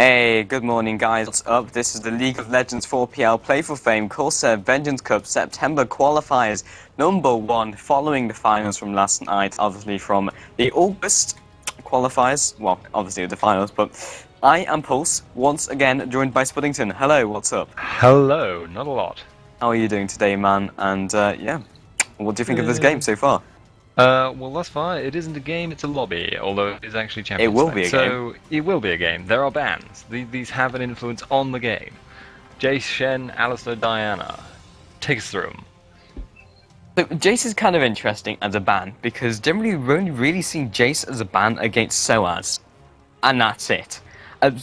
Hey, good morning guys, what's up? This is the League of Legends 4pl play4fame Kaostv Vengeance Cup September qualifiers #1 following the finals from last night, obviously from the August qualifiers, well, obviously the finals, but I am Pulse, once again joined by Spuddington. Hello, what's up? Hello, not a lot. How are you doing today, man? And yeah, what do you think of this game so far? Well, thus far, it isn't a game, it's a lobby, although it is actually Champions will Night. be a so it will be a game. There are bans. These have an influence on the game. Jace, Shen, Alistair, Diana. Take us through them. So Jace is kind of interesting as a ban, because generally we've only really seen Jace as a ban against Soaz. And that's it.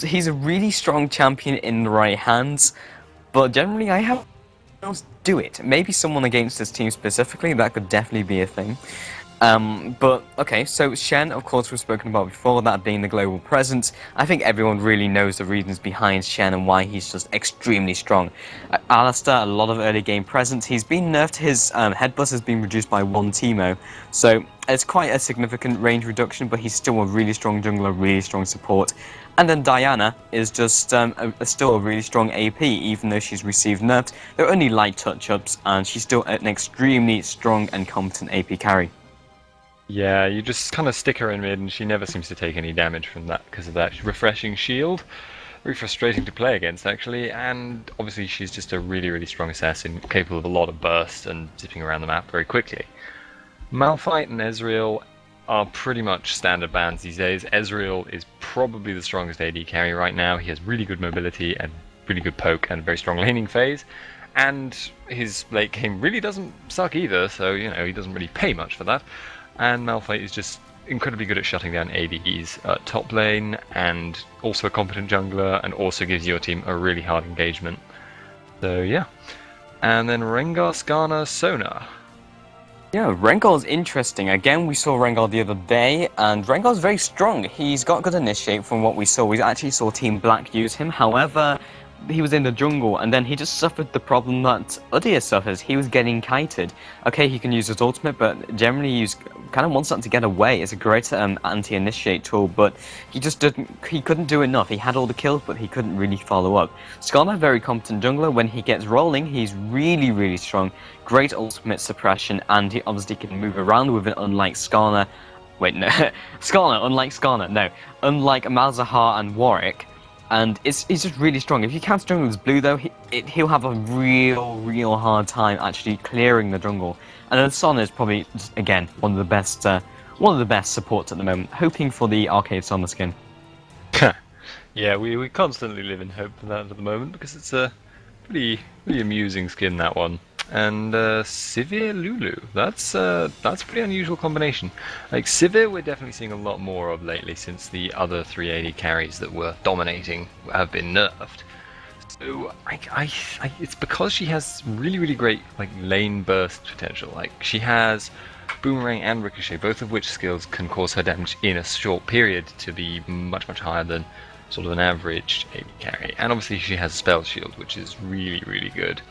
He's a really strong champion in the right hands, but generally I haven't else do it. Maybe someone against this team specifically, that could definitely be a thing. But, okay, so Shen, of course, we've spoken about before, that being the global presence. I think everyone really knows the reasons behind Shen and why he's just extremely strong. Alistair, a lot of early game presence. He's been nerfed, his headbutt has been reduced by 1 Teemo. So, it's quite a significant range reduction, but he's still a really strong jungler, really strong support. And then Diana is just still a really strong AP, even though she's received nerfs. They're only light touch-ups, and she's still an extremely strong and competent AP carry. Yeah, you just kind of stick her in mid and she never seems to take any damage from that because of that refreshing shield. Very frustrating to play against, actually, and obviously she's just a really strong assassin, capable of a lot of burst and zipping around the map very quickly. Malphite and Ezreal are pretty much standard bans these days. Ezreal is probably the strongest AD carry right now. He has really good mobility and really good poke and a very strong laning phase. And his late game really doesn't suck either, so, you know, he doesn't really pay much for that. And Malphite is just incredibly good at shutting down ADs at top lane, and also a competent jungler, and also gives your team a really hard engagement. So yeah. And then Rengar, Skarner, Sona. Yeah, Rengar's interesting. Again, we saw Rengar the other day, and Rengar's very strong. He's got good initiate from what we saw. We actually saw Team Black use him. However, he was in the jungle, and then he just suffered the problem that Udyr suffers. He was getting kited. Okay, he can use his ultimate, but generally he kind of wants that to get away. It's a great anti-initiate tool, but he just he couldn't do enough. He had all the kills, but he couldn't really follow up. Skarner, very competent jungler. When he gets rolling, he's really strong. Great ultimate suppression, and he obviously can move around with it, unlike Skarner. Wait, no. Unlike Malzahar and Warwick. And he's just really strong. If you count jungle as blue, though, he'll have a real hard time actually clearing the jungle. And then Sona is probably, just, again, one of the best supports at the moment. Hoping for the Arcade Sona skin. Yeah, we constantly live in hope for that at the moment because it's a pretty amusing skin, that one. And Sivir Lulu, that's a pretty unusual combination. Like Sivir, we're definitely seeing a lot more of lately since the other 380 carries that were dominating have been nerfed. So it's because she has really great like lane burst potential. Like she has Boomerang and Ricochet, both of which skills can cause her damage in a short period to be much higher than sort of an average AD carry. And obviously she has Spell Shield, which is really good.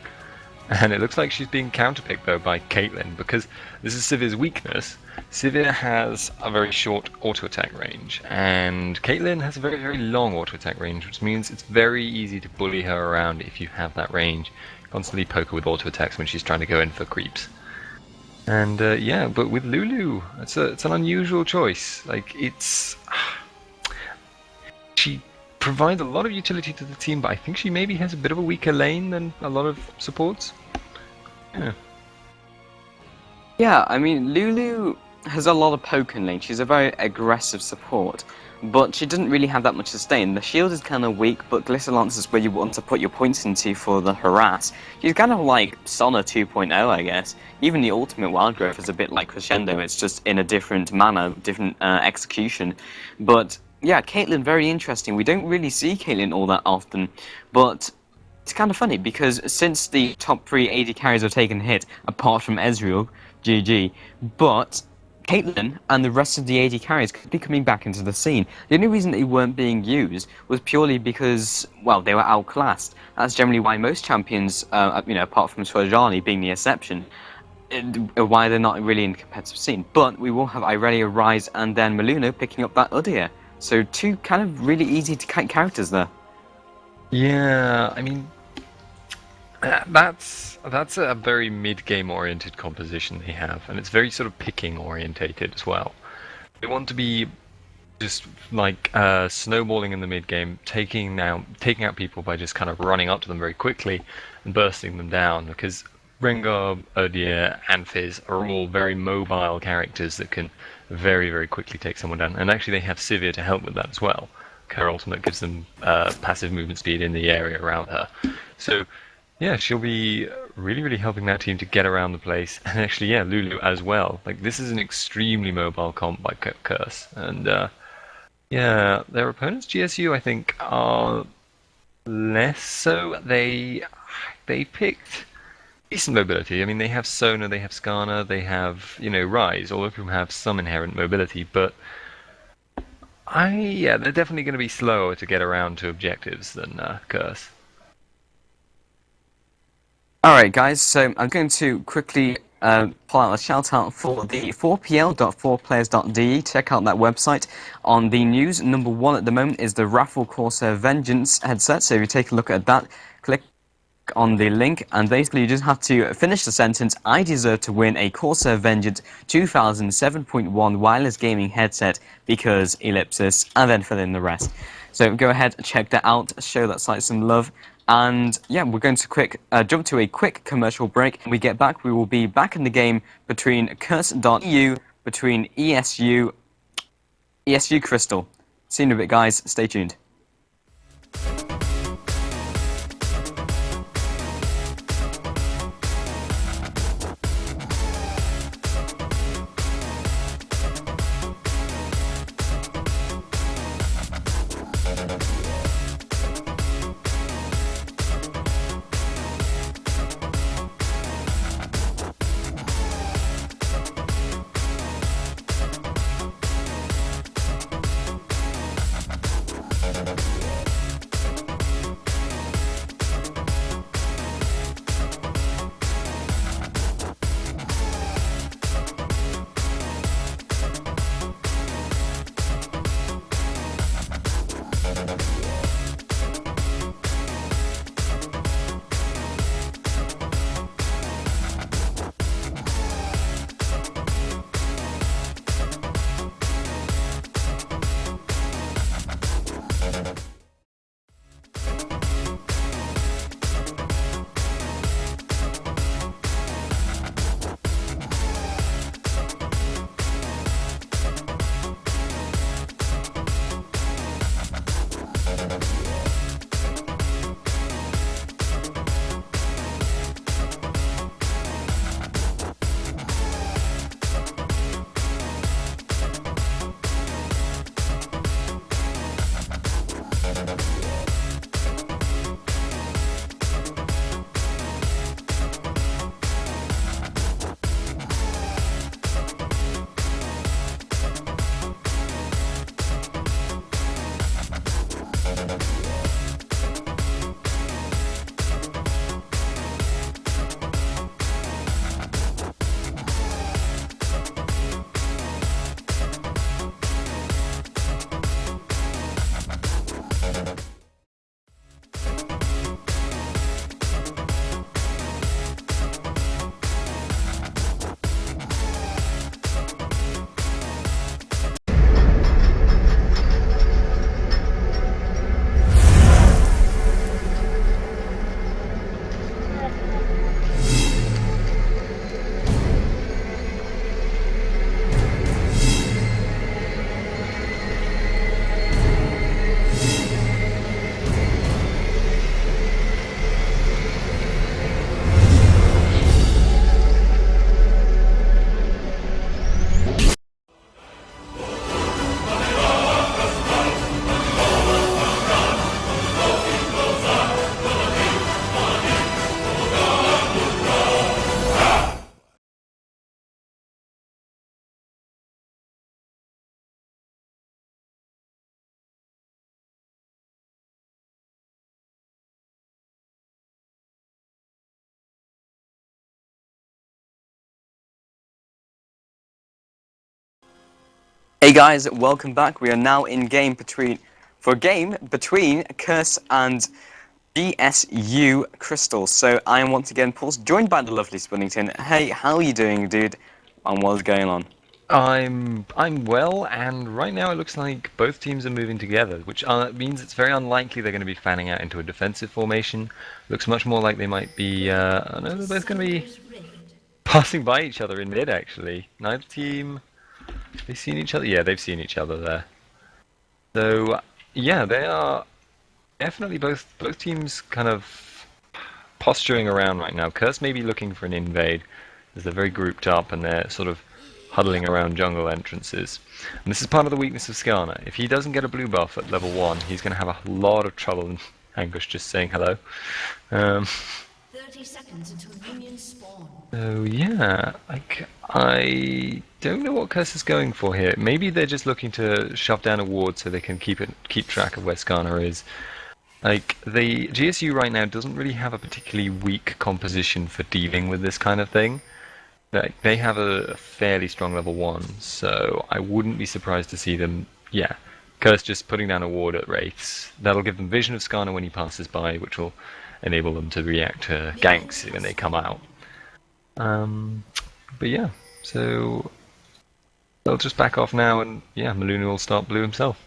And it looks like she's being counterpicked though by Caitlyn, because this is Sivir's weakness. Sivir has a very short auto attack range, and Caitlyn has a very long auto attack range, which means it's very easy to bully her around if you have that range. Constantly poke her with auto attacks when she's trying to go in for creeps. And yeah, but with Lulu, it's an unusual choice. Like she provides a lot of utility to the team, but I think she maybe has a bit of a weaker lane than a lot of supports. Yeah, I mean, Lulu has a lot of poke in lane. She's a very aggressive support, but she doesn't really have that much sustain. The shield is kind of weak, but Glissolance is where you want to put your points into for the harass. She's kind of like Sona 2.0, I guess. Even the ultimate wild growth is a bit like Crescendo. It's just in a different manner, different execution. But yeah, Caitlyn, very interesting. We don't really see Caitlyn all that often, but it's kind of funny because since the top 3 AD carries have taken a hit, apart from Ezreal, GG, but Caitlyn and the rest of the AD carries could be coming back into the scene. The only reason they weren't being used was purely because, well, they were outclassed. That's generally why most champions, apart from Socialmedia being the exception, why they're not really in the competitive scene. But we will have Irelia, Rise, and then Maluno picking up that Udyr. So 2 kind of really easy to kite characters there. Yeah, I mean, that's a very mid-game oriented composition they have, and it's very sort of picking orientated as well. They want to be just like snowballing in the mid game, taking out people by just kind of running up to them very quickly and bursting them down. Because Rengar, Udyr, and Fizz are all very mobile characters that can very very quickly take someone down. And actually, they have Sivir to help with that as well. Her ultimate gives them passive movement speed in the area around her. So yeah, she'll be really, really helping that team to get around the place. And actually, yeah, Lulu as well. Like, this is an extremely mobile comp by Curse. And yeah, their opponents, GSU, I think, are less so. They picked decent mobility. I mean, they have Sona, they have Skarner, they have, Rise, all of whom have some inherent mobility, but yeah, they're definitely going to be slower to get around to objectives than Curse. Alright guys, so I'm going to quickly pull out a shout out for the 4pl.4players.de. Check out that website. On the news, number one at the moment is the Raffle Corsair Vengeance headset. So if you take a look at that, click on the link, and basically you just have to finish the sentence: I deserve to win a Corsair Vengeance 2007.1 wireless gaming headset because ellipsis, and then fill in the rest. So go ahead, check that out, show that site some love. And yeah, we're going to jump to a quick commercial break. When we get back, we will be back in the game between curse.eu, between ESU Crystal. See you in a bit, guys. Stay tuned. Hey guys, welcome back. We are now in game between Curse and GSU Crystal. So I am once again, Paul, joined by the lovely Spunnington. Hey, how are you doing, dude? And what's going on? I'm well, and right now it looks like both teams are moving together, which means it's very unlikely they're going to be fanning out into a defensive formation. Looks much more like they might be. I know they're both going to be passing by each other in mid. Actually, neither team. They've seen each other. Yeah, they've seen each other there. So yeah, they are definitely both teams kind of posturing around right now. Curse may be looking for an invade, as they're very grouped up and they're sort of huddling around jungle entrances. And this is part of the weakness of Skarner. If he doesn't get a blue buff at level 1, he's going to have a lot of trouble in Anguish just saying hello. 30 seconds until minions spawn. So yeah, I don't know what Curse is going for here. Maybe they're just looking to shove down a ward so they can keep track of where Skarner is. Like, the GSU right now doesn't really have a particularly weak composition for dealing with this kind of thing. Like, they have a fairly strong level 1, so I wouldn't be surprised to see them, yeah, Curse just putting down a ward at Wraiths. That'll give them vision of Skarner when he passes by, which will enable them to react to ganks when they come out. But yeah, so they'll just back off now, and yeah, Maluna will start blue himself.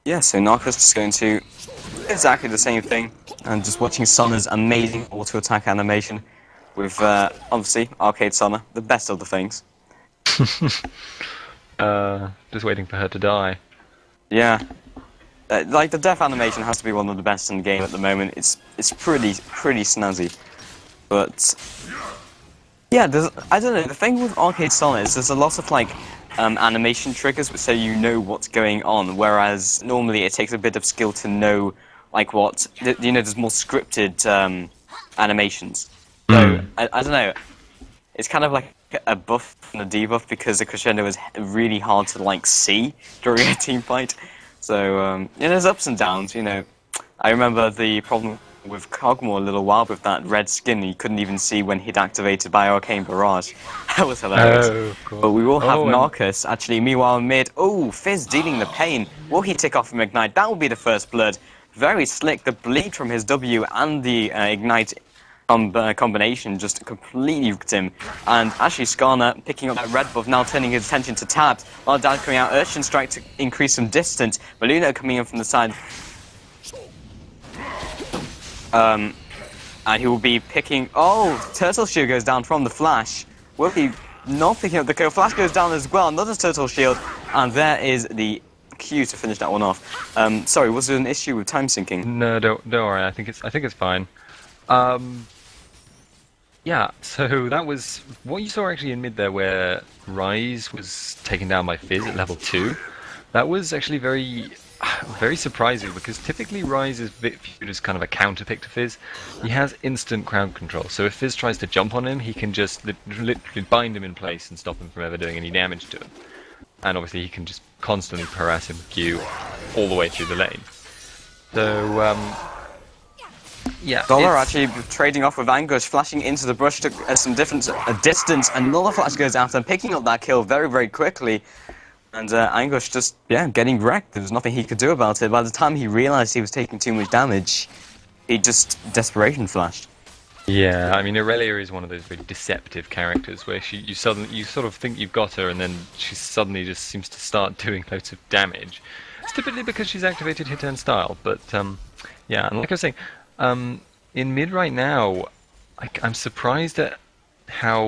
Yeah, so Narcos is going to do exactly the same thing, and just watching Sonna's amazing auto-attack animation with, obviously, Arcade Sonna, the best of the things. Just waiting for her to die. Yeah. Like, the death animation has to be one of the best in the game at the moment. It's pretty snazzy. But, yeah, I don't know, the thing with Arcade Sonna is there's a lot of, like, animation triggers so you know what's going on, whereas normally it takes a bit of skill to know, like, there's more scripted animations. So, I don't know, it's kind of like a buff and a debuff because the crescendo is really hard to, like, see during a team fight. So, there's ups and downs, you know. I remember the problem with Cogmore a little while with that red skin, you couldn't even see when he'd activated by Arcane Barrage. That was hilarious. Oh, cool. But we will have Narcus, actually, meanwhile mid. Oh, Fizz dealing the pain. Will he tick off from Ignite? That will be the first blood. Very slick. The bleed from his W and the Ignite combination just completely wrecked him. And actually, Skarner picking up that red buff, now turning his attention to tabs. While Dad coming out, Urchin Strike to increase some distance. Maluna coming in from the side. And he will be picking... Oh, Turtle Shield goes down from the Flash. Will he not picking up the kill? Flash goes down as well, another Turtle Shield. And there is the Q to finish that one off. Sorry, was there an issue with time syncing? No, don't worry. I think it's fine. Yeah, so that was what you saw actually in mid there, where Rise was taken down by Fizz at level 2. That was actually very surprising, because typically Rise is viewed as kind of a counter pick to Fizz. He has instant crowd control, so if Fizz tries to jump on him, he can just literally bind him in place and stop him from ever doing any damage to him. And obviously he can just constantly harass him with Q all the way through the lane. So, yeah. Dollar actually trading off with Anguish, flashing into the brush to some distance, and another flash goes after, picking up that kill very, very quickly. And Anguish just, getting wrecked. There was nothing he could do about it. By the time he realized he was taking too much damage, he just desperation flashed. Yeah, I mean, Aurelia is one of those very deceptive characters where you sort of think you've got her, and then she suddenly just seems to start doing loads of damage. It's typically because she's activated hit turn style, but yeah, and like I was saying, in mid right now, I'm surprised at how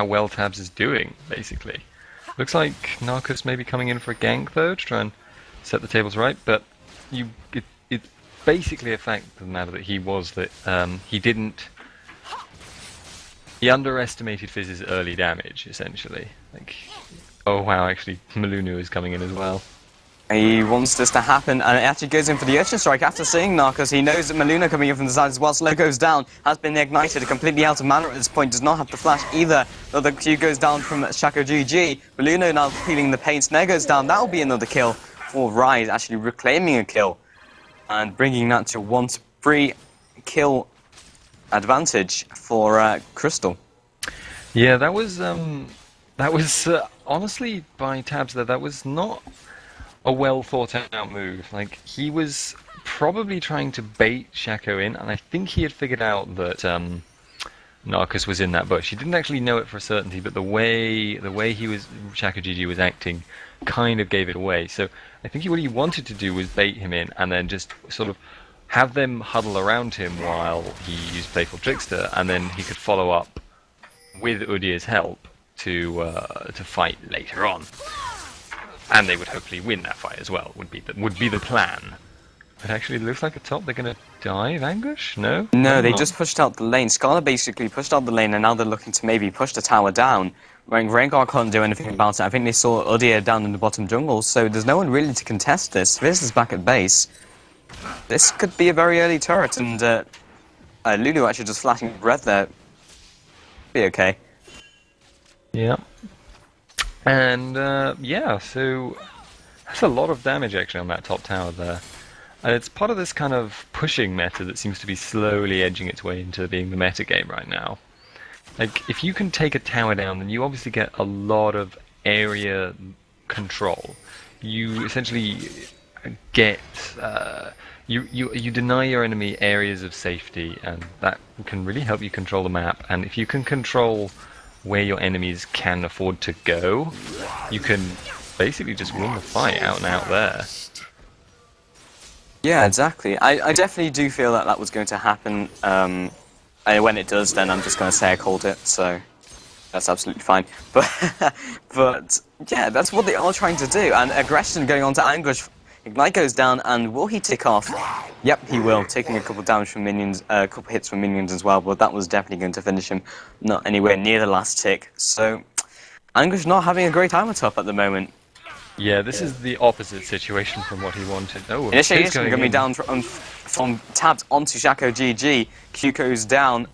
well Tabs is doing, basically. Looks like Narcos may be coming in for a gank, though, to try and set the tables right, but it's basically a fact of the matter that he underestimated Fizz's early damage, essentially. Like, oh wow, actually, Malunu is coming in as well. He wants this to happen, and it actually goes in for the Urchin Strike after seeing Narcos. He knows that Maluna coming in from the side as well. Slow goes down, has been ignited, completely out of mana at this point, does not have the flash either. Another Q goes down from Shako GG. Maluna now feeling the pain. Snare goes down, that will be another kill for Rise, actually reclaiming a kill. And bringing that to 1-3 kill advantage for Crystal. Yeah, that was honestly, by Tabs there, that was not a well thought out move. Like, he was probably trying to bait Shaco in, and I think he had figured out that Narcus was in that bush. He didn't actually know it for a certainty, but the way Shaco GG was acting kind of gave it away. So I think what he wanted to do was bait him in, and then just sort of have them huddle around him while he used Playful Trickster, and then he could follow up with Udyr's help to fight later on, and they would hopefully win that fight as well. Would be the plan. But actually, it looks like at top they're gonna dive Anguish. No. No, they not. just pushed out the lane. Skarner basically pushed out the lane, and now they're looking to maybe push the tower down. Rengar can't do anything about it. I think they saw Udyr down in the bottom jungle, so there's no one really to contest this. Fizz is back at base. This could be a very early turret, and Lulu actually just flashing breath there. Be okay. Yeah. And yeah, so that's a lot of damage actually on that top tower there. And it's part of this kind of pushing meta that seems to be slowly edging its way into being the meta game right now. Like, if you can take a tower down, then you obviously get a lot of area control. You essentially get you deny your enemy areas of safety, and that can really help you control the map. And if you can control where your enemies can afford to go, you can basically just win the fight out and out there. Yeah, exactly. I definitely do feel that was going to happen. And when it does, then I'm just going to say I called it, so that's absolutely fine. But yeah, that's what they are trying to do. And aggression going on to Anguish. Ignite goes down, and will he tick off? Yep, he will, taking a couple damage from minions, a couple hits from minions as well, but that was definitely going to finish him, not anywhere near the last tick. So, Anguish not having a great time at top at the moment. Yeah, this is the opposite situation from what he wanted. Oh, Initiation going to be down from tapped onto Shaco GG. Q goes down,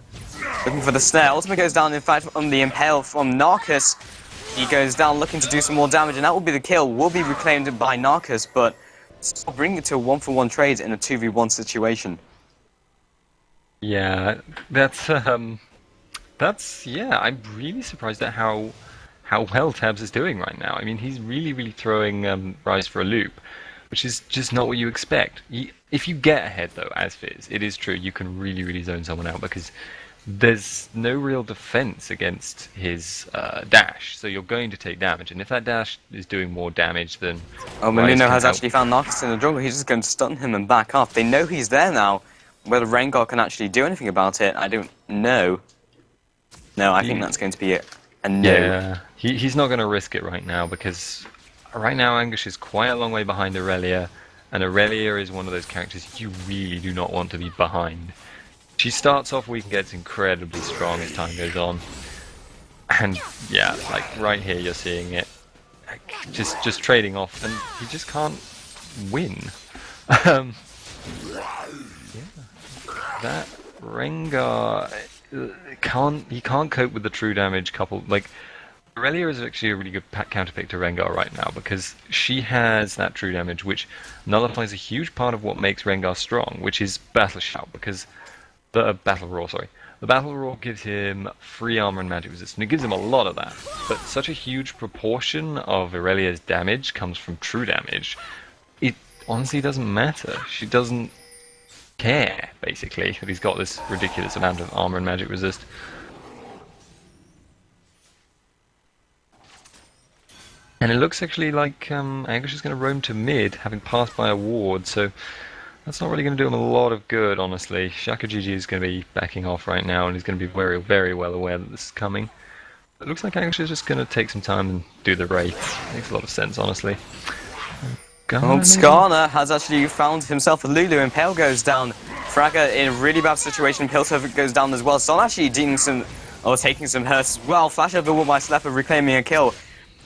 looking for the snare. Ultimate goes down, in fact, on the impale from Narcus. He goes down looking to do some more damage, and that will be the kill. Will be reclaimed by Narcus, but still bring it to a 1-for-1 trade in a 2v1 situation. Yeah, that's yeah. I'm really surprised at how well Tabs is doing right now. I mean, he's really throwing Rise for a loop, which is just not what you expect. If you get ahead though, as Fizz, it is true you can really zone someone out because there's no real defense against his dash, so you're going to take damage. And if that dash is doing more damage than Molino has actually found Narcus in the jungle. He's just going to stun him and back off. They know he's there now. Whether Rengar can actually do anything about it, I don't know. No, I think that's going to be it. No. Yeah, he's not going to risk it right now because right now Anguish is quite a long way behind Aurelia, and Aurelia is one of those characters you really do not want to be behind. She starts off weak and gets incredibly strong as time goes on, and yeah, like right here you're seeing it, like, just trading off, and he just can't win. Yeah, that Rengar. He can't cope with the true damage coupled. Like, Aurelia is actually a really good counterpick to Rengar right now because she has that true damage which nullifies a huge part of what makes Rengar strong, which is Battle Shout, because the Battle Roar, sorry. The Battle Roar gives him free armor and magic resist, and it gives him a lot of that. But such a huge proportion of Aurelia's damage comes from true damage. It honestly doesn't matter. She doesn't care, basically, that he's got this ridiculous amount of armor and magic resist. And it looks actually like Anguish is going to roam to mid, having passed by a ward, so that's not really going to do him a lot of good, honestly. Shaco GG is going to be backing off right now, and he's going to be very well aware that this is coming. It looks like Anguish is just going to take some time and do the Wraith. Makes a lot of sense, honestly. Skarner has actually found himself a Lulu, and Pale goes down. Fragger in a really bad situation. Piltover goes down as well. Son actually taking some hurts as well. Flash over by Slepper reclaiming a kill.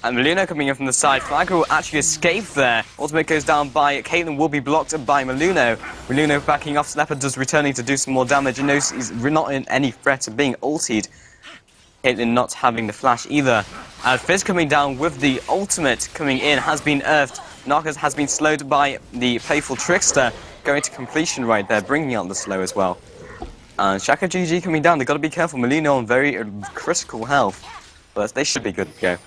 And Molino coming in from the side. Fragger will actually escape there. Ultimate goes down by Caitlyn, will be blocked by Molino. Molino backing off. Slepper does returning to do some more damage. And knows he's not in any threat of being ultied. Caitlyn not having the flash either. Fizz coming down with the ultimate coming in has been earthed. Narcus has been slowed by the Playful Trickster, going to completion right there, bringing out the slow as well. And Shaco GG coming down. They've got to be careful. Molino on very critical health, but they should be good to go.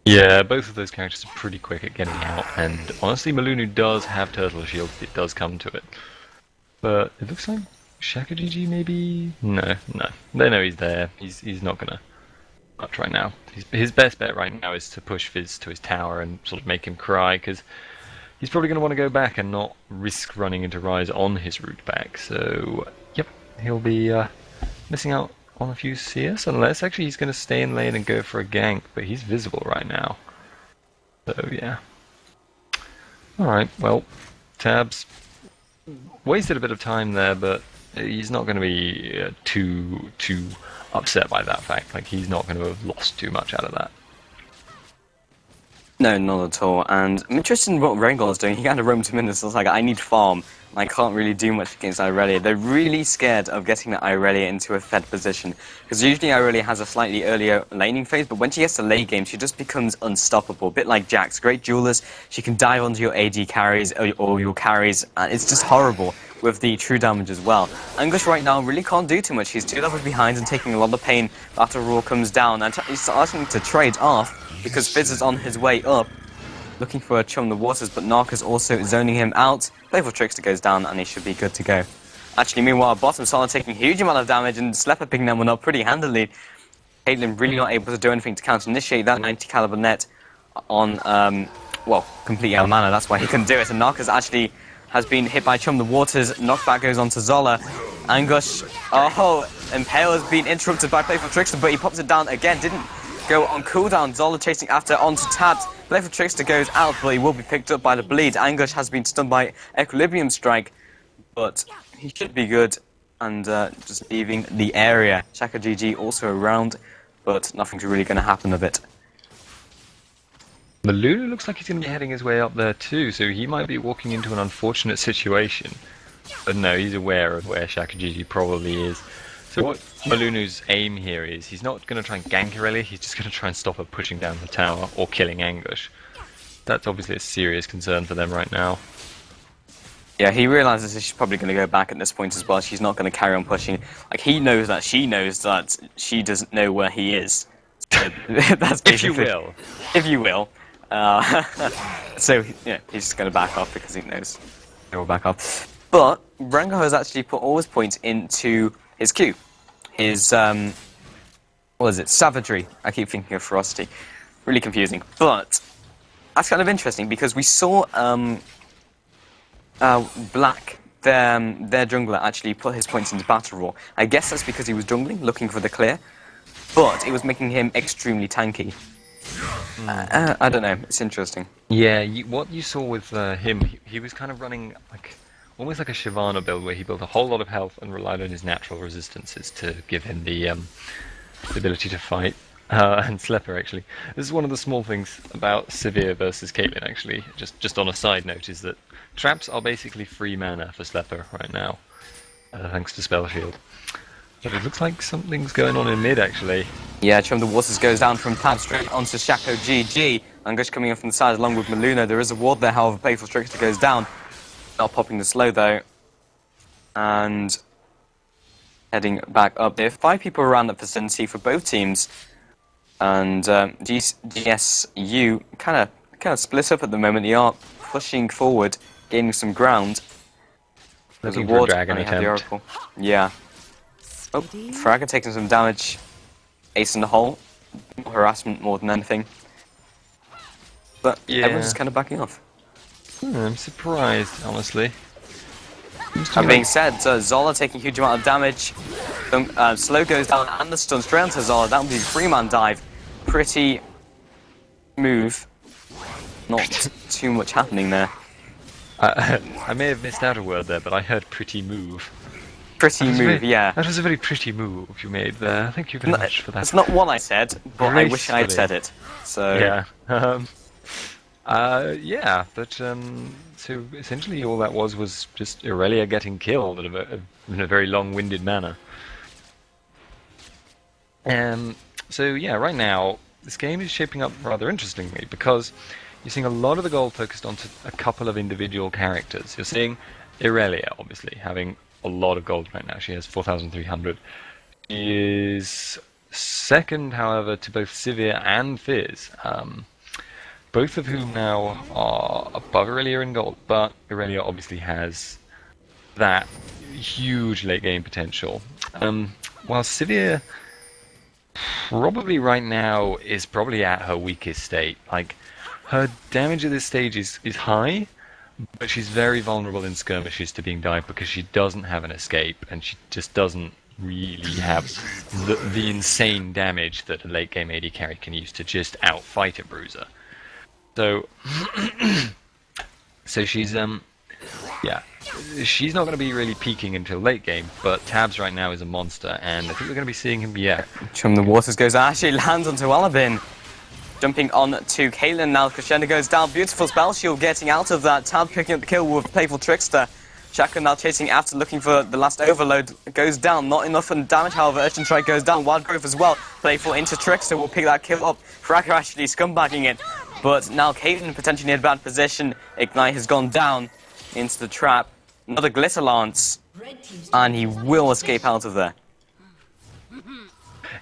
Yeah, both of those characters are pretty quick at getting out, and honestly, Malunu does have Turtle Shield if it does come to it. But it looks like Shaka GG maybe? No, no. They know he's there. He's not gonna much right now. His best bet right now is to push Fizz to his tower and sort of make him cry, because he's probably going to want to go back and not risk running into Rise on his route back. So, yep, he'll be missing out on a few CS, unless actually he's going to stay in lane and go for a gank, but he's visible right now. So, yeah. Alright, well, Tabs wasted a bit of time there, but he's not going to be too upset by that fact. Like, he's not going to have lost too much out of that. No, not at all. And I'm interested in what Rengar is doing. He kind of roamed him in and was like, I need farm. I can't really do much against Irelia. They're really scared of getting the Irelia into a fed position. Because usually Irelia has a slightly earlier laning phase, but when she gets to late game, she just becomes unstoppable. A bit like Jax. Great duelist. She can dive onto your AD carries or your carries, and it's just horrible with the true damage as well. Anguish right now really can't do too much. He's 2 levels behind and taking a lot of pain after Raw comes down. And he's starting to trade off because Fizz is on his way up, looking for a Chum the Waters, but Narc's also zoning him out. Playful Trickster goes down and he should be good to go. Actually, meanwhile, bottom Sala taking a huge amount of damage and Slepper picking that one up pretty handily. Caitlyn really not able to do anything to counter-initiate that 90 caliber net on, well, completely out of mana. That's why he couldn't do it. And Narc's actually has been hit by Chum the Waters. Knockback goes on to Zola. Anguish, oh, Impale has been interrupted by Playful Trickster, but he pops it down again. Didn't go on cooldown. Zola chasing after onto Tabs. Playful Trickster goes out, but he will be picked up by the bleed. Anguish has been stunned by Equilibrium Strike, but he should be good and just leaving the area. Shaka GG also around, but nothing's really going to happen of it. Malunu looks like he's going to be heading his way up there too, so he might be walking into an unfortunate situation. But no, he's aware of where Shaka GG probably is. So what Malunu's aim here is, he's not going to try and gank Irelia, he's just going to try and stop her pushing down the tower or killing Anguish. That's obviously a serious concern for them right now. Yeah, he realizes she's probably going to go back at this point as well. She's not going to carry on pushing. Like, he knows that she doesn't know where he is. So that's If you will. If you will. So, yeah, he's just going to back off because he knows he will back off. But Rengar has actually put all his points into his Q. His, what is it? Savagery. I keep thinking of Ferocity. Really confusing. But that's kind of interesting because we saw Black, their jungler, actually put his points into Battle Roar. I guess that's because he was jungling, looking for the clear, but it was making him extremely tanky. I don't know, it's interesting. Yeah, what you saw with him, he was kind of running like almost like a Shyvana build where he built a whole lot of health and relied on his natural resistances to give him the ability to fight. And Slepper, actually. This is one of the small things about Sivir versus Caitlyn, actually, just on a side note, is that traps are basically free mana for Slepper right now, thanks to Spell Shield. But it looks like something's going on in mid, actually. Yeah, Chum the Waters goes down from Tab straight onto Shaco GG. Anguish coming in from the side along with Maluna. There is a ward there, however, Playful Trickster goes down. Not popping the slow, though. And heading back up. There are 5 people around the vicinity for both teams. And GSU kind of split up at the moment. They are pushing forward, gaining some ground. There's a Looking for a ward, dragon and they have the attempt. Oracle. Yeah. Oh, Fragger taking some damage. Ace in the hole. Harassment more than anything. But Yeah. everyone's just kind of backing off. I'm surprised, honestly. That being said, Zola taking a huge amount of damage. Slow goes down and the stun straight onto Zola. That would be a 3-man dive. Pretty move. Not too much happening there. I may have missed out a word there, but I heard pretty move. Pretty move, yeah. That was a very pretty move you made there. Thank you very much for that. That's not what I said, but I wish I had Gracefully. said it. So Yeah. Yeah, but so essentially all that was just Irelia getting killed in a very long-winded manner. So yeah, right now this game is shaping up rather interestingly because you're seeing a lot of the gold focused onto a couple of individual characters. You're seeing Irelia, obviously, having a lot of gold right now. She has 4,300. She is second, however, to both Sivir and Fizz, both of whom now are above Aurelia in gold, but Aurelia obviously has that huge late game potential. While Sivir probably right now is probably at her weakest state. Like, her damage at this stage is high, but she's very vulnerable in skirmishes to being died because she doesn't have an escape, and she just doesn't really have the insane damage that a late game AD carry can use to just outfight a bruiser. So, so she's yeah, she's not going to be really peaking until late game, but Tabs right now is a monster, and I think we're going to be seeing him, From the waters goes actually lands onto Alabin. Jumping on to Caitlyn now, Crescendo goes down, beautiful spell shield getting out of that, Tab picking up the kill with Playful Trickster. Shaka now chasing after, looking for the last overload, goes down, not enough on damage, however, Urchin Strike goes down, Wild Growth as well, Playful into Trickster will pick that kill up, Fragger actually scumbagging it, but now Caitlyn potentially in a bad position, Ignite has gone down into the trap, another Glitter Lance, and he will escape out of there.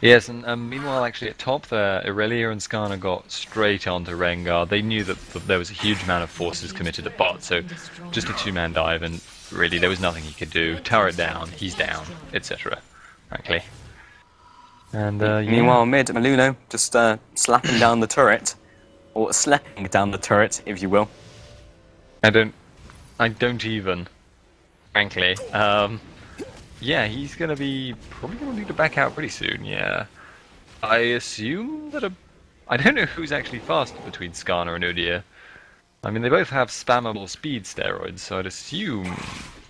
Yes, and meanwhile, actually at top there, Aurelia and Skarner got straight onto Rengar. They knew that there was a huge amount of forces committed at bot, so just a two-man dive, and really there was nothing he could do. Turret down, he's down, etc. Frankly. And yeah. Meanwhile, mid, Maluno just slapping down the turret, or slapping down the turret, if you will. I don't even, frankly. Yeah, he's gonna be probably gonna need to back out pretty soon. Yeah, I assume that I don't know who's actually faster between Skarner and Udyr. I mean, they both have spammable speed steroids, so I'd assume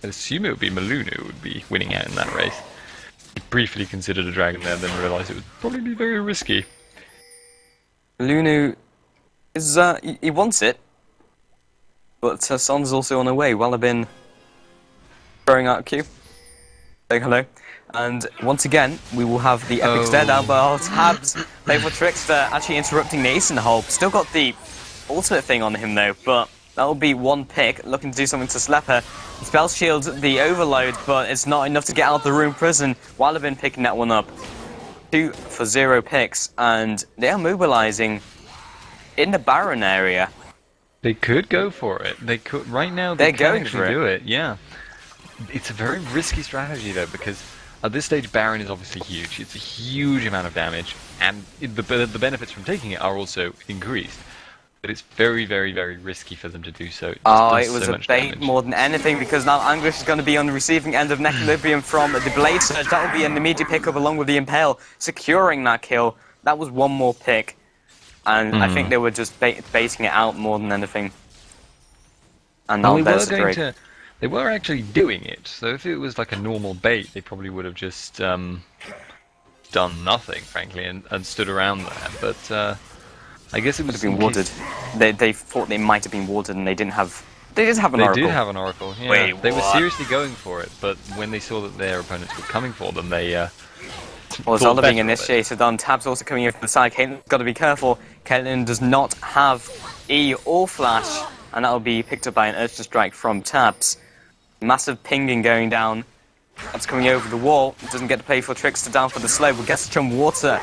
it would be Maluno who would be winning out in that race. He briefly considered a dragon there, then realised it would probably be very risky. Maluno is he wants it, but Son's also on her way. Wallabin throwing out a Q. Saying hello. And once again, we will have the epic stare down, but Tabs, Playful Trickster, actually interrupting the Ace in the hole. Still got the ultimate thing on him though, but that will be one pick, looking to do something to slap her. Spell shield the overload, but it's not enough to get out of the room prison. Wallabin picking that one up. 2 for 0 picks, and they are mobilizing in the Baron area. They could go for it. They could right now. They're They going can for actually it. do it. Yeah. It's a very risky strategy though, because at this stage Baron is obviously huge. It's a huge amount of damage, and the benefits from taking it are also increased. But it's very, very, very risky for them to do so. It was a bait more than anything, because now Anguish is going to be on the receiving end of Equilibrium from the Blade Surge. That will be an immediate pickup along with the Impale, securing that kill. That was one more pick, and I think they were just baiting it out more than anything. And now there's the Drake. They were actually doing it, so if it was like a normal bait, they probably would have just done nothing, frankly, and stood around there. But I guess it would have been warded. They thought they might have been warded, and they didn't have. They did have an Oracle. They did have an Oracle. Yeah. Wait, they were seriously going for it, but when they saw that their opponents were coming for them, they. Well, Zola being initiated on, Tab's also coming in from the side. Caitlyn's got to be careful. Caitlyn does not have E or Flash, and that will be picked up by an Urchin Strike from Tabs. Massive pinging going down. Tabs coming over the wall. Doesn't get to play for Trickster down for the slow, but gets to chum water.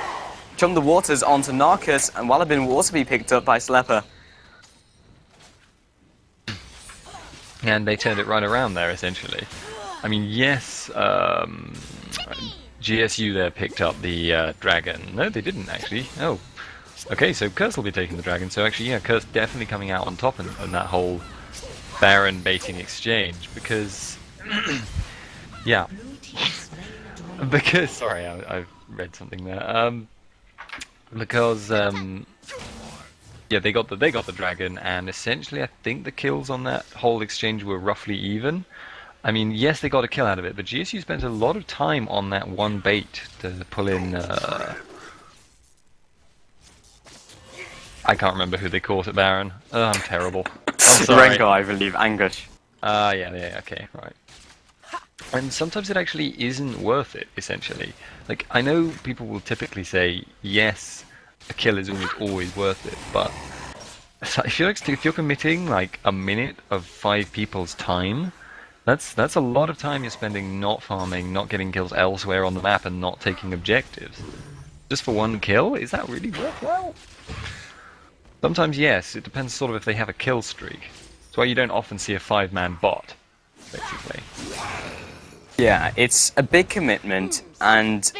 Chum the waters onto Narcus, and Wallabin will also be picked up by Slepper. And they turned it right around there, essentially. I mean, yes, GSU there picked up the dragon. No, they didn't, actually. Oh, okay, so Curse will be taking the dragon. So actually, yeah, Curse definitely coming out on top in that whole Baron baiting exchange, because... yeah. Because... Sorry, I read something there. Because... yeah, they got the dragon, and essentially I think the kills on that whole exchange were roughly even. I mean, yes, they got a kill out of it, but GSU spent a lot of time on that one bait to pull in... I can't remember who they caught at Baron. Oh, I'm terrible. I'm sorry. Rengar, I believe. Anguish. Yeah, okay, right. And sometimes it actually isn't worth it, essentially. Like, I know people will typically say, yes, a kill is always worth it, but if you're committing like a minute of 5 people's time, that's a lot of time you're spending not farming, not getting kills elsewhere on the map, and not taking objectives. Just for one kill? Is that really worthwhile? Sometimes yes, it depends sort of if they have a kill streak. That's why you don't often see a 5-man bot, basically. Yeah, it's a big commitment, and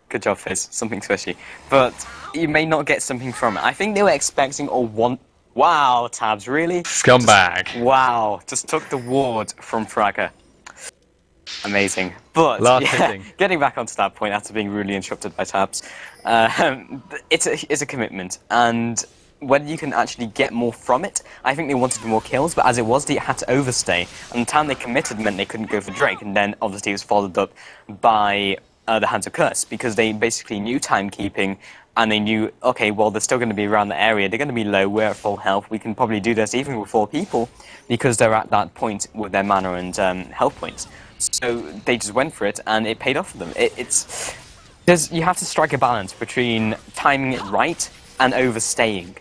good job, Fizz. Something fishy, but you may not get something from it. I think they were expecting or want. Wow, Tabs, really? Scumbag. Wow, just took the ward from Fragger. Amazing. But Last yeah, hitting. getting back onto that point after being rudely interrupted by Tabs, it's a commitment, and whether you can actually get more from it, I think they wanted more kills, but as it was, they had to overstay, and the time they committed meant they couldn't go for Drake, and then obviously it was followed up by the Hands of Curse, because they basically knew timekeeping, and they knew, okay, well, they're still going to be around the area, they're going to be low, we're at full health, we can probably do this even with 4 people, because they're at that point with their mana and health points. So they just went for it, and it paid off for them. You have to strike a balance between timing it right and overstaying.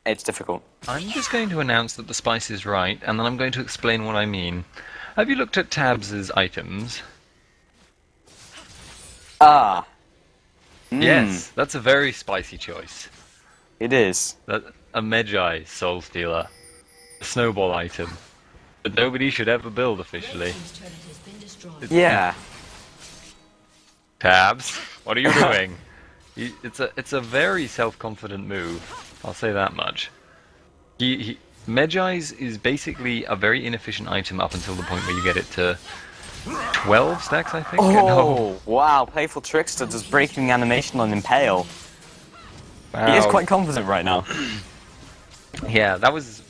It's difficult. I'm just going to announce that the spice is right, and then I'm going to explain what I mean. Have you looked at Tabs' items? Ah. Yes, that's a very spicy choice. It is. A Magi Soul Stealer. A snowball item. That nobody should ever build officially. Team's turret has been destroyed. Yeah. Tabs, what are you doing? It's a very self-confident move. I'll say that much. Magi's is basically a very inefficient item up until the point where you get it to 12 stacks, I think. Oh, wow. Playful Trickster does breaking animation on Impale. Wow. He is quite confident right now. Yeah, that was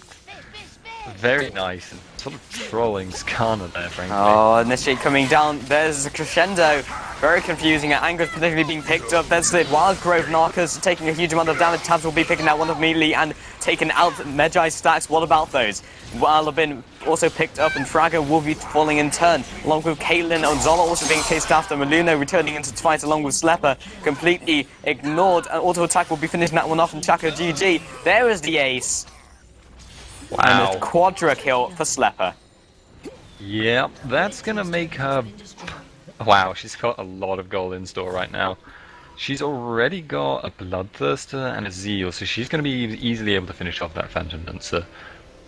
very nice. And sort of trolling Skarner there, frankly. Oh, Initiate coming down. There's a crescendo. Very confusing. Anger's particularly being picked up. There's the Wild Grove Narcos taking a huge amount of damage. Tabs will be picking out one of immediately and taking out Magi stacks. What about those? Walabin also picked up, and Fragger will be falling in turn, along with Caitlyn and Zola also being chased after. Maluno returning into the fight along with Slepper, completely ignored. An auto attack will be finishing that one off, and Chaka GG. There is the ace. Wow. And a quadra kill for Slepper. Yep, that's gonna make her... Wow, she's got a lot of gold in store right now. She's already got a Bloodthirster and a Zeal, so she's gonna be easily able to finish off that Phantom Dancer.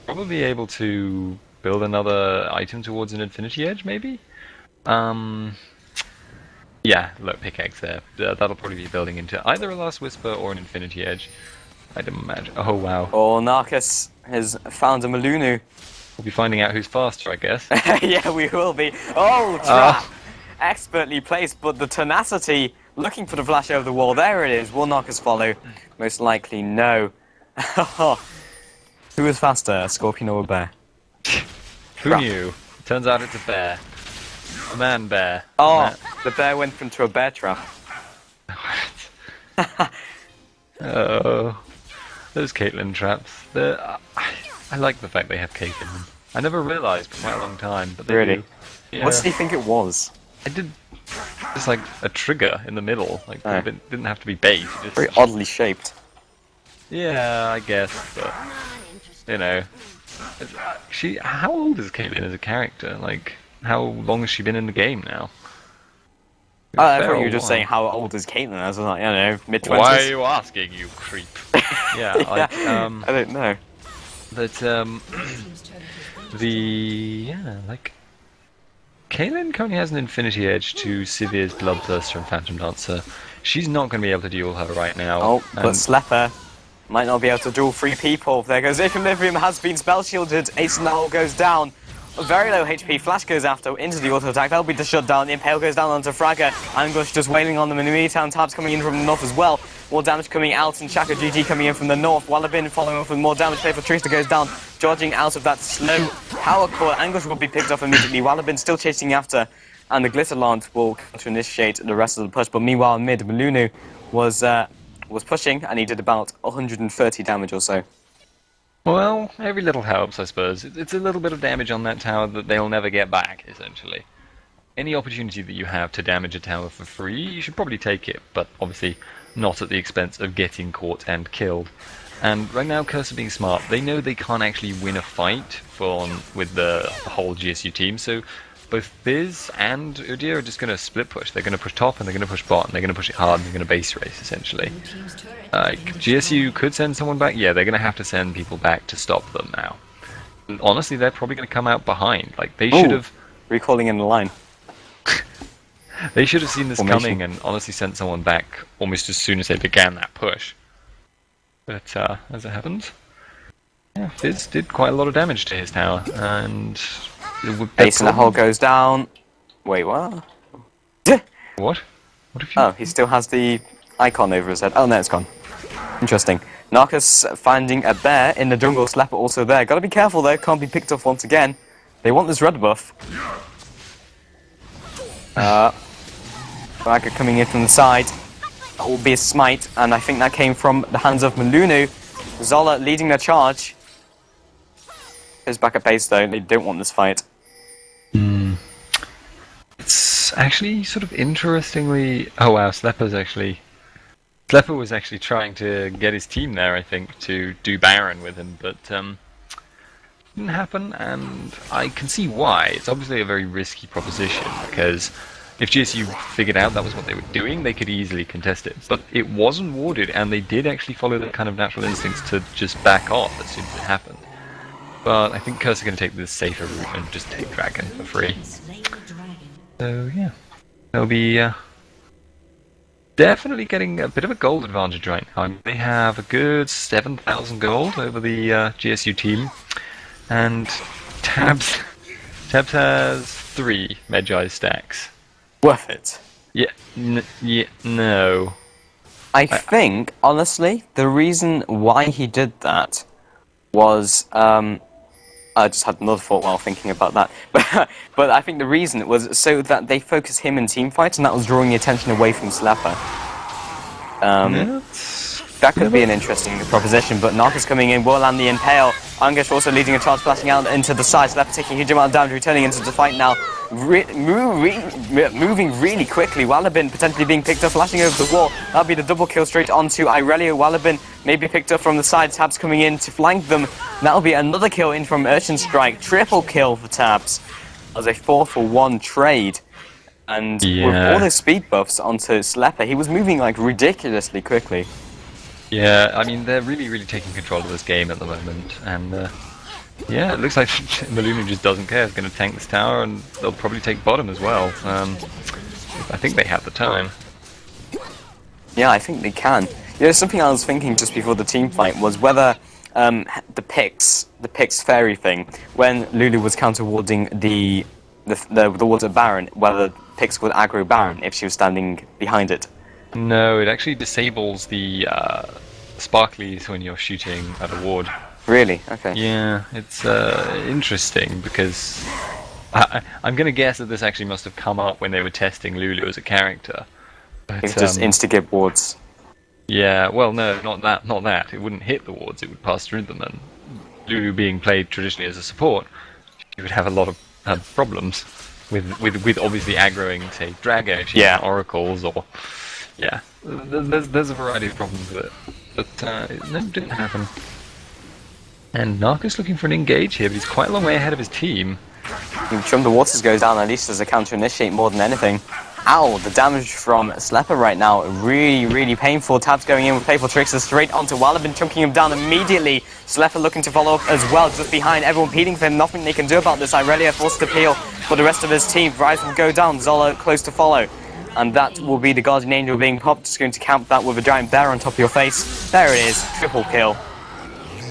Probably able to build another item towards an Infinity Edge, maybe? Yeah, look, pickaxe there. That'll probably be building into either a Last Whisper or an Infinity Edge. I'd imagine. Oh, wow. Oh, Narcos has found a Malunu. We'll be finding out who's faster, I guess. Yeah, we will be. Oh, trap! Expertly placed, but the tenacity, looking for the flash over the wall. There it is. Will Narcos follow? Most likely, no. Who is faster, a scorpion or a bear? Who Crap. knew? Turns out it's a bear. A man bear. Oh, the bear went into a bear trap. Oh, those Caitlyn traps. I like the fact they have cake in them. I never realised for quite a long time, but they Really? do. Yeah. What do you think it was? I did just like a trigger in the middle. Like Oh. it didn't have to be bait. Just, Very oddly shaped. yeah, I guess, but you know, How old is Caitlyn as a character? Like, how long has she been in the game now? I thought you were just saying how old is Caitlyn? I was like, I don't know, mid-20s. Why are you asking, you creep? Yeah, Yeah, I don't know. But Caitlyn currently has an Infinity Edge to Sivir's Bloodthirster and Phantom Dancer. She's not going to be able to duel her right now. Oh, but and- Slepper might not be able to duel 3 people. There goes Equilibrium, has been spell shielded. Ace Null goes down. Very low HP. Flash goes after into the auto attack. That'll be the shutdown. Impale goes down onto Fragger. Anguish just wailing on them in the meantime. Tabs coming in from the north as well. More damage coming out, and Chaka GG coming in from the north. Wallabin following up with more damage. Playful Trickster goes down, dodging out of that slow power core. Anguish will be picked up immediately. Wallabin still chasing after, and the Glitterlant will come to initiate the rest of the push. But meanwhile, mid, Malunu was pushing, and he did about 130 damage or so. Well, every little helps, I suppose. It's a little bit of damage on that tower that they'll never get back, essentially. Any opportunity that you have to damage a tower for free, you should probably take it, but obviously not at the expense of getting caught and killed. And right now, Curse are being smart. They know they can't actually win a fight with the whole GSU team, but both Fizz and Udyr are just going to split push. They're going to push top and they're going to push bot, and they're going to push it hard and they're going to base race, essentially. Team's turret Like, GSU could send someone back. Yeah, they're going to have to send people back to stop them now. And honestly, they're probably going to come out behind. Like, they should have... Recalling in the line. They should have seen this Formation. coming and honestly sent someone back almost as soon as they began that push. But as it happened, yeah, Fizz did quite a lot of damage to his tower, and Ace in the hole goes down. Wait, what? What? What if you? Oh, he still has the icon over his head. Oh, no, it's gone. Interesting. Narcus finding a bear in the jungle. Slapper also there. Gotta be careful though. Can't be picked off once again. They want this red buff. Fragger coming in from the side. That will be a smite, and I think that came from the hands of Malunu. Zola leading the charge. Goes back at base though. They don't want this fight. It's actually sort of interestingly. Oh wow, Slepper was actually trying to get his team there, I think, to do Baron with him, but didn't happen, and I can see why. It's obviously a very risky proposition, because if GSU figured out that was what they were doing, they could easily contest it. But it wasn't warded, and they did actually follow their kind of natural instincts to just back off as soon as it happened. But I think Curse are going to take the safer route and just take Dragon for free. slay the dragon. So yeah, they'll be definitely getting a bit of a gold advantage right now. I mean, they have a good 7,000 gold over the GSU team, and Tabs has 3 Magi stacks. Worth it. Yeah, no. I think, honestly, the reason why he did that was, I just had another thought while thinking about that. But I think the reason was so that they focus him in team fights, and that was drawing the attention away from Slapper. That could be an interesting proposition, but Narcus coming in, will land the Impale. Angesh also leading a charge, splashing out into the side. Slapper taking a huge amount of damage, returning into the fight now. Moving really quickly. Wallabin potentially being picked up, flashing over the wall. That'll be the double kill straight onto Irelia. Wallabin maybe picked up from the side. Tabs coming in to flank them. That'll be another kill in from Urchin Strike. Triple kill for Tabs. As a 4-for-1 trade. And with all those speed buffs onto Slepper, he was moving like ridiculously quickly. Yeah, I mean, they're really taking control of this game at the moment, and yeah, it looks like Malunu just doesn't care. He's going to tank this tower, and they'll probably take bottom as well. I think they have the time. Yeah, I think they can. You know, something I was thinking just before the team fight was whether the Pix fairy thing, when Lulu was counter-warding the water Baron, whether Pix would aggro Baron if she was standing behind it. No, it actually disables the sparklies when you're shooting at a ward. Really? Okay. Yeah, it's interesting because I'm going to guess that this actually must have come up when they were testing Lulu as a character. But, It's just instigate wards. Yeah, well, no, not that. It wouldn't hit the wards; it would pass through them. And Lulu being played traditionally as a support, you would have a lot of problems with obviously aggroing, say, Drago if you have oracles, or yeah, there's a variety of problems with it. But it never didn't happen. And Narcus looking for an engage here, but he's quite a long way ahead of his team. Chum the Waters goes down at least as a counter-initiate more than anything. Ow, the damage from Slepper right now, really painful. Tabs going in with playful tricks straight onto Wallabin, chunking him down immediately. Slepper looking to follow up as well, just behind, everyone peeling for him, nothing they can do about this. Irelia forced to peel for the rest of his team. Rise will go down, Zola close to follow. And that will be the Guardian Angel being popped, just going to camp that with a giant bear on top of your face. There it is, triple kill.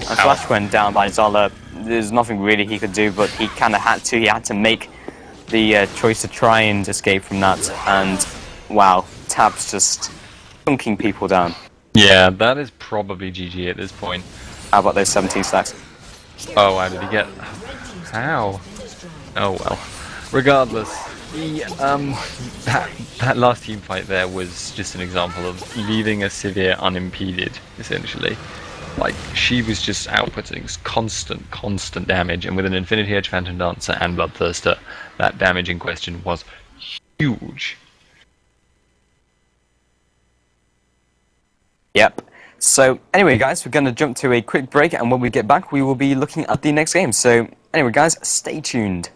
And Flash went down by Zola. There's nothing really he could do, but he kind of had to. He had to make the choice to try and escape from that. And wow, Tab's just dunking people down. Yeah, that is probably GG at this point. How about those 17 stacks? Oh, how did he get? How? Oh well. Regardless, that last team fight there was just an example of leaving a Sivir unimpeded, essentially. Like, she was just outputting constant damage, and with an Infinity Edge Phantom Dancer and Bloodthirster, that damage in question was huge. Yep. So, anyway, guys, we're going to jump to a quick break, and when we get back, we will be looking at the next game. So, anyway, guys, stay tuned.